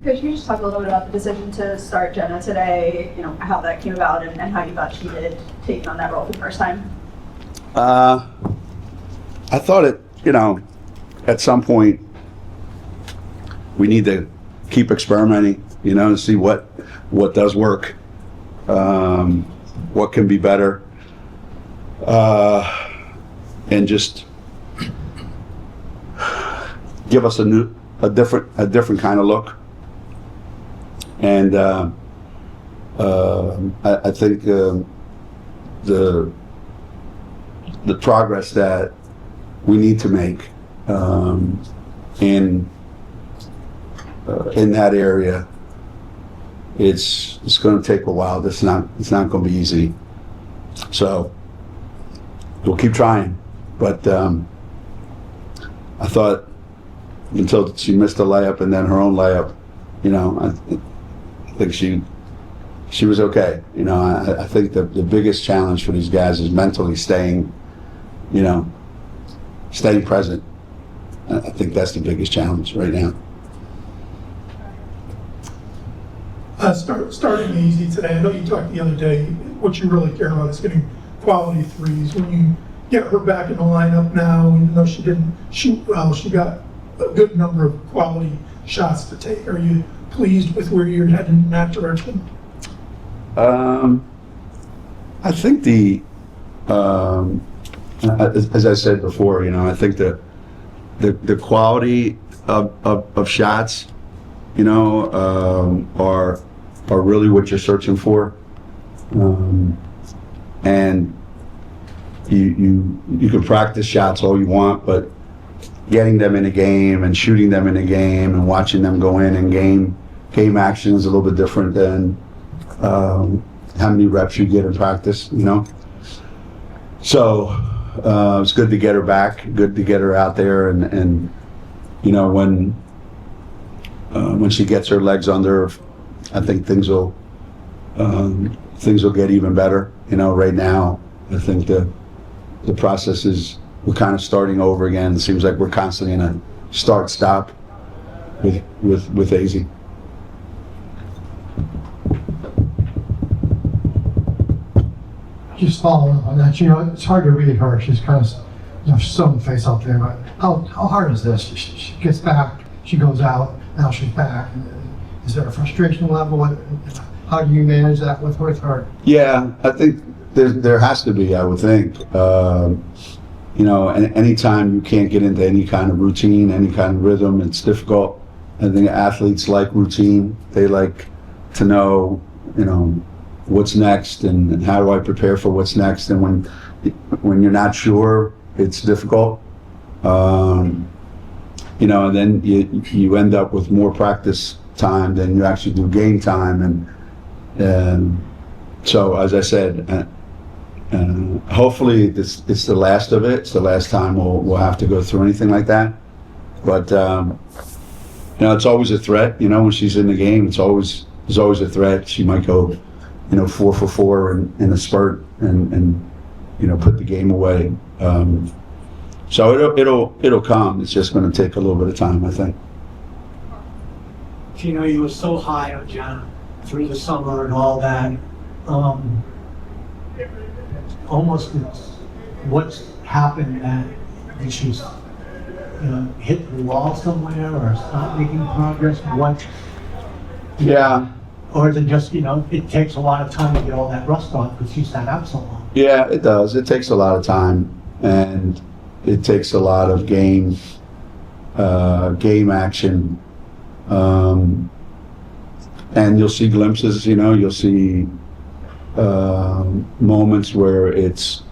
Could you just talk a little bit about the decision to start Jenna today, how that came about and how you thought she did taking on that role for the first time? I thought at some point we need to keep experimenting, and see what does work, what can be better, and just give us a different kind of look. And I think the progress that we need to make in that area, it's going to take a while. It's not going to be easy. So we'll keep trying. But I thought until she missed a layup and then her own layup, I think she was okay. I think the biggest challenge for these guys is mentally staying present. I think that's the biggest challenge right now. Starting easy today. I know you talked the other day. What you really care about is getting quality threes. When you get her back in the lineup now, even though she didn't shoot well, she got a good number of quality shots to take. Are you pleased with where you're heading in that direction? I think as I said before, I think the quality of shots, are really what you're searching for, and you can practice shots all you want, but getting them in a game and shooting them in a game and watching them go in game action is a little bit different than how many reps you get in practice, So it's good to get her back, good to get her out there, and when she gets her legs under, I think things will get even better. Right now, I think the process is we're kind of starting over again. It seems like we're constantly in a start-stop with AZ. Just following up on that, it's hard to read her. She's kind of stone face out there. But how hard is this? She gets back, she goes out, now she's back. Is there a frustration level? How do you manage that with her? Yeah, I think there has to be. I would think. And anytime you can't get into any kind of routine, any kind of rhythm, it's difficult. I think athletes like routine. They like to know, what's next and how do I prepare for what's next. And when you're not sure, it's difficult. And then you end up with more practice time than you actually do game time. And so, as I said, hopefully it's the last of it. It's the last time we'll have to go through anything like that. But it's always a threat. When she's in the game, there's always a threat. She might go 4 for 4 in a spurt and put the game away. So it'll come. It's just going to take a little bit of time, I think. Geno, you were so high on Jenna through the summer and all that. Almost what's happened that she's hit the wall somewhere or stop making progress? What? Yeah. Or is it just, it takes a lot of time to get all that rust off because she sat out so long? Yeah, it does. It takes a lot of time, and it takes a lot of game action. And you'll see glimpses, you'll see moments where it's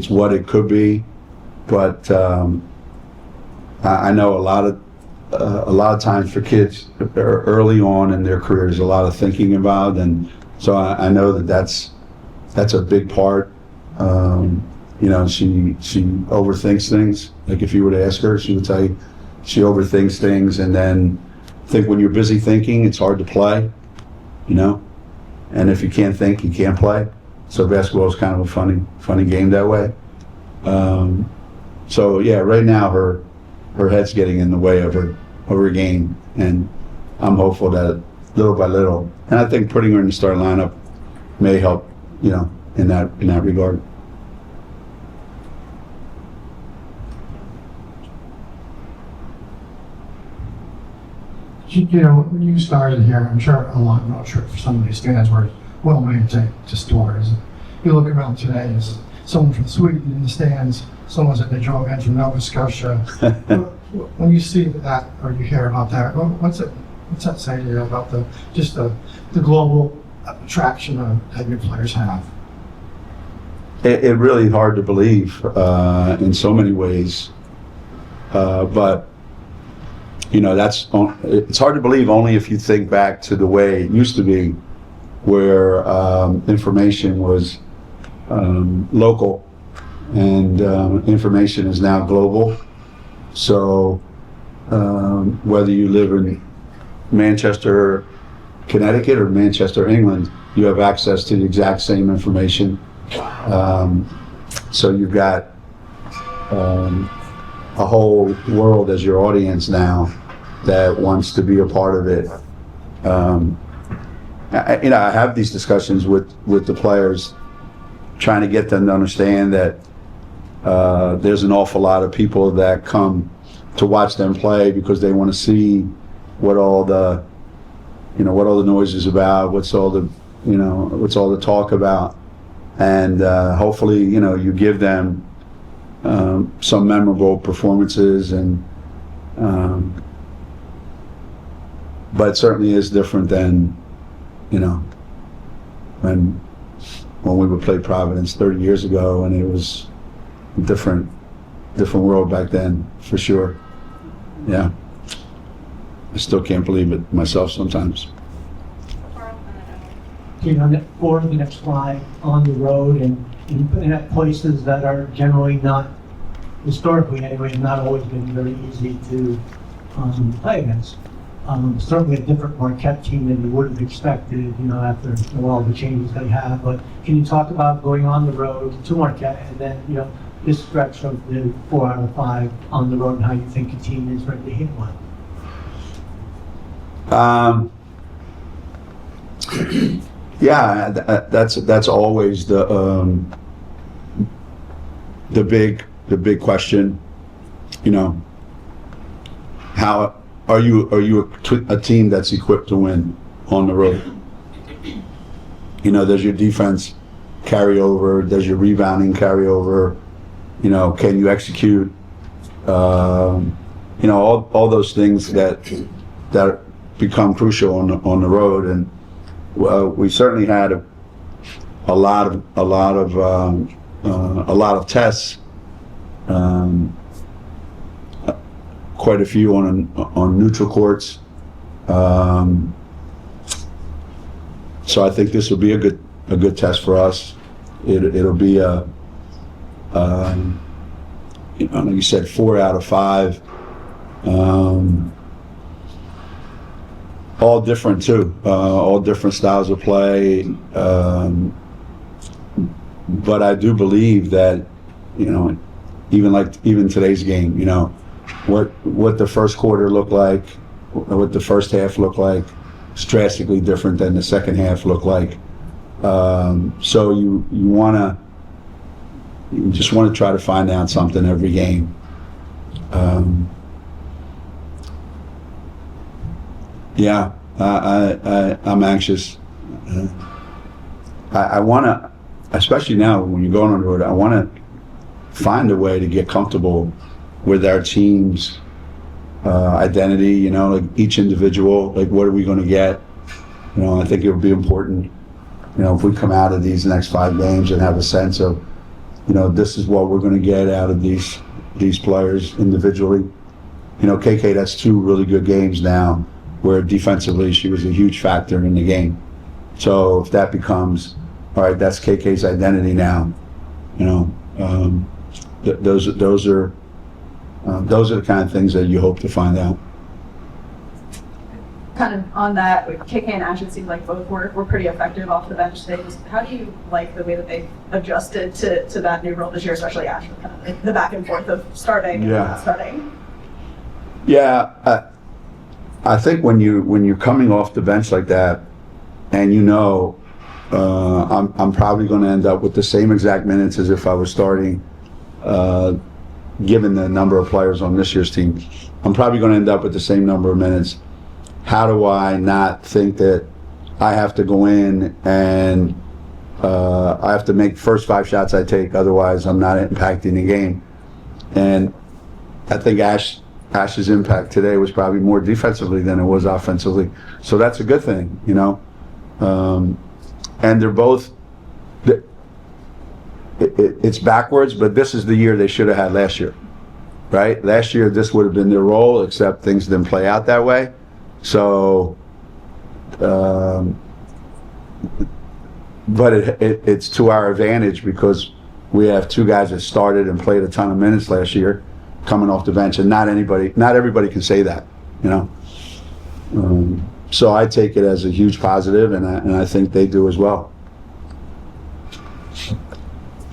what it could be, but I know a lot of times for kids early on in their careers, a lot of thinking involved, and so I know that's a big part. She overthinks things. Like if you were to ask her, she would tell you she overthinks things, and then I think when you're busy thinking, it's hard to play. And if you can't think, you can't play. So basketball is kind of a funny game that way. So yeah, right now her head's getting in the way of her over a game, and I'm hopeful that little by little, and I think putting her in the starting lineup may help, in that regard. When you started here, I'm not sure if some of these stands were well maintained to stores. You look around today, there's someone from Sweden in the stands, someone's at the Joe from Nova Scotia. When you see that or you hear about that, what's that say to you about the global attraction that your players have? It really hard to believe in so many ways, but it's hard to believe only if you think back to the way it used to be, where information was local and information is now global. So whether you live in Manchester, Connecticut or Manchester, England, you have access to the exact same information. So you've got a whole world as your audience now that wants to be a part of it. I have these discussions with the players, trying to get them to understand that there's an awful lot of people that come to watch them play because they want to see what all the noise is about, what's all the talk about, and hopefully you give them some memorable performances, and but it certainly is different than when we would play Providence 30 years ago, and it was a different world back then, for sure. Yeah, I still can't believe it myself sometimes. For the next slide, on the road and at places that are generally not, historically anyway, not always been very easy to play against. Certainly a different Marquette team than you would have expected, after all the changes they have. But can you talk about going on the road to Marquette and then, this stretch of the 4 out of 5 on the road and how you think a team is ready to handle it? Yeah, that's always the big question. How are you a team that's equipped to win on the road? Does your defense carry over? Does your rebounding carry over? Can you execute? All those things that become crucial on the road, and we certainly had a lot of tests, quite a few on neutral courts. So I think this will be a good test for us. It'll be like you said, 4 out of 5. All different too, all different styles of play. But I do believe that, even today's game, what the first quarter looked like, what the first half looked like, is drastically different than the second half looked like. So you just want to try to find out something every game. Yeah, I'm anxious. I want to, especially now when you're going on the road, I want to find a way to get comfortable with our team's identity, like each individual, like what are we going to get? I think it would be important, if we come out of these next 5 games and have a sense of, this is what we're going to get out of these players individually. KK, that's 2 really good games now, where defensively she was a huge factor in the game. So if that becomes, all right, that's KK's identity now, those are the kind of things that you hope to find out. Kind of on that, KK and Ash, it seemed like both were pretty effective off the bench today. How do you like the way that they adjusted to that new role this year, especially Ash, kind of the back and forth of starting and not starting? Yeah, I think when you're coming off the bench like that, and I'm probably going to end up with the same exact minutes as if I was starting, given the number of players on this year's team. I'm probably going to end up with the same number of minutes. How do I not think that I have to go in and I have to make the first 5 shots I take, otherwise I'm not impacting the game? And I think Ash's impact today was probably more defensively than it was offensively. So that's a good thing, you know. And they're both, it's backwards, but this is the year they should have had last year, right? Last year, this would have been their role, except things didn't play out that way. So, but it's to our advantage because we have 2 guys that started and played a ton of minutes last year coming off the bench, and not everybody can say that, you know. So I take it as a huge positive, and I think they do as well.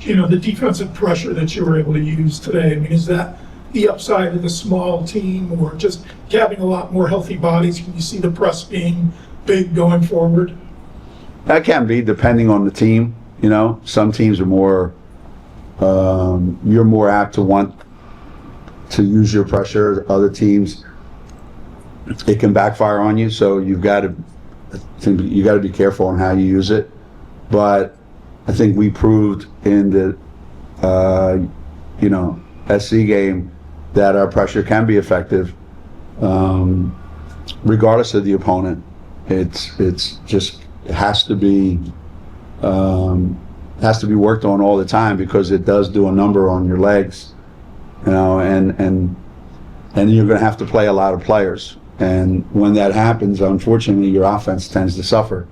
You know, the defensive pressure that you were able to use today, I mean, is that the upside of the small team, or just having a lot more healthy bodies? Can you see the press being big going forward? That can be, depending on the team, you know. Some teams are more, you're more apt to want to use your pressure. Other teams, it can backfire on you, so you got to be careful on how you use it. But I think we proved in the SC game that our pressure can be effective, regardless of the opponent. It has to be worked on all the time, because it does do a number on your legs, you know, and you're going to have to play a lot of players. And when that happens, unfortunately, your offense tends to suffer.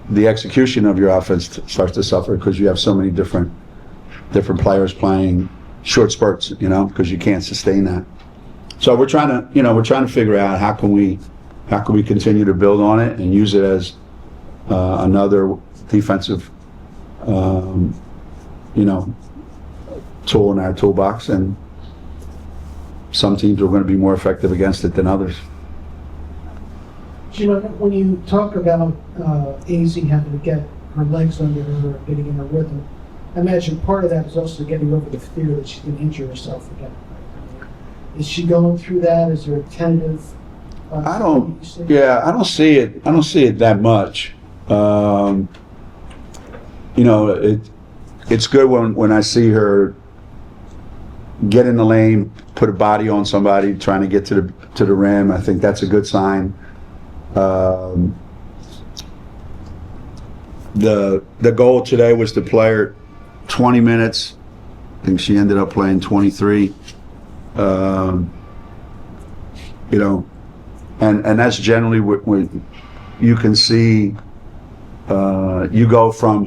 The execution of your offense starts to suffer because you have so many different players playing short spurts, you know, because you can't sustain that. So we're trying to figure out how can we continue to build on it and use it as another defensive, tool in our toolbox. And some teams are going to be more effective against it than others. You know, when you talk about AZ having to get her legs under her, getting in her rhythm, I imagine part of that is also getting over the fear that she's going to injure herself again. Is she going through that? Is there a tentative? I don't see it. I don't see it that much. It's good when I see her get in the lane, put a body on somebody trying to get to the rim. I think that's a good sign. The goal today was to play her 20 minutes. I think she ended up playing 23. And that's generally what you can see. You go from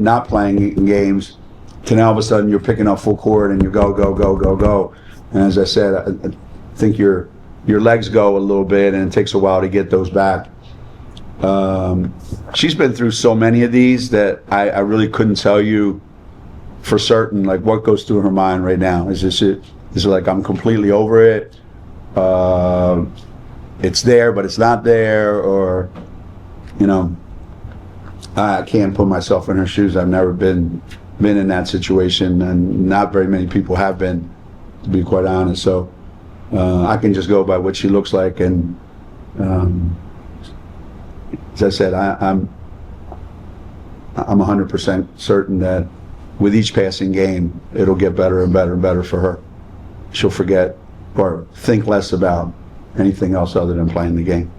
not playing in games to now all of a sudden you're picking up full court and you go. And as I said, I think your legs go a little bit and it takes a while to get those back. She's been through so many of these that I really couldn't tell you for certain, like, what goes through her mind right now. Is it like I'm completely over it? It's there, but it's not there, or, I can't put myself in her shoes. I've never been in that situation, and not very many people have been, to be quite honest. So I can just go by what she looks like, and as I said, I'm 100% certain that with each passing game, it'll get better and better and better for her. She'll forget or think less about anything else other than playing the game.